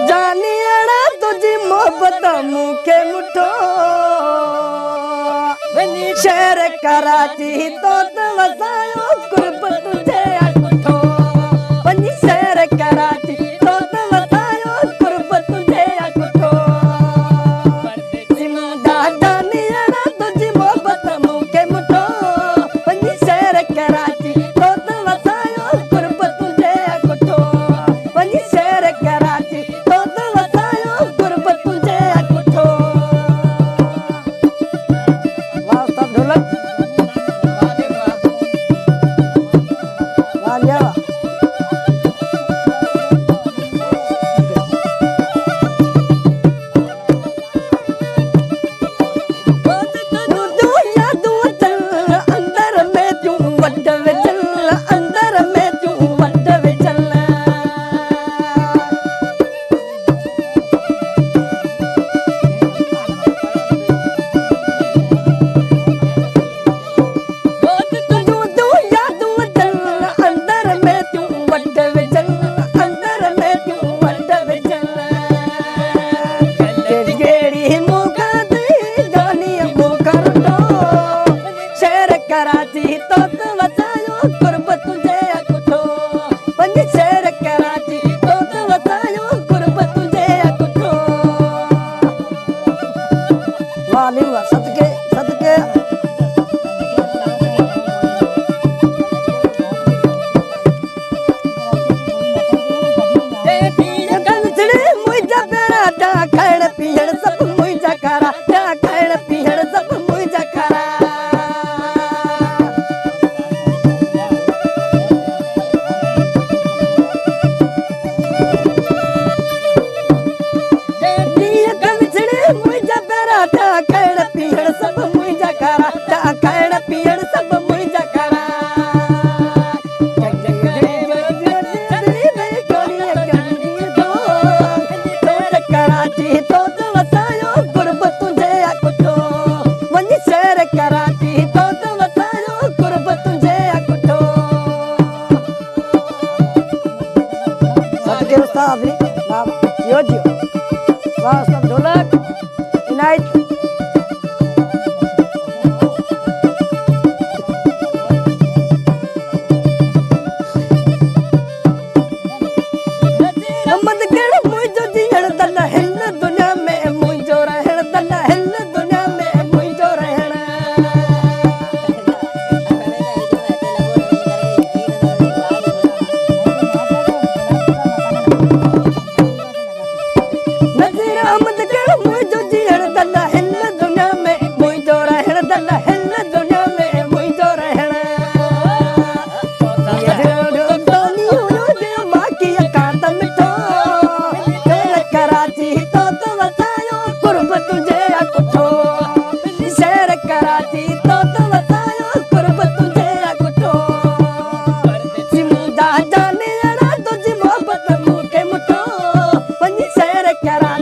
जानियड़ा तुझी मोहब्बत मूंखे मुठो शहर कराची तो वसायो कुर्ब तुझे अकुठो वञी शहर कराची तो वसायो कुर्ब तुझे अकुठो सिमदा जानियड़ा तुझी मोहब्बत मूंखे मुठो वञी शहर कराची तो वसायो कुर्ब तुझे अकुठो वञी शहर कराची तो वसायो कुर्ब तुझे अकुठो वाह सब ढोलक वाह लिया कराची तो वसायो कुर्ब तुझे अकुठो वञी शहर कराची तो वसायो कुर्ब तुझे अकुठो वाह लिवा सदके सदके मुंहिंजा पेरा था खाइण पीअण सभु मुंहिंजा खारा था खाइण पीअण सभु मुंहिंजा खारा खाइण पीअण सभु मुंहिंजा खारा खाइण पीअण सभु मुंहिंजा खारा कराची तो वसायो कुर्ब तुझे अकुठो वञी शहर कराची तो वसायो कुर्ब तुझे अकुठो सदके उस्ताद वाह यो जियो वाह सब ढोलक इनायत Cara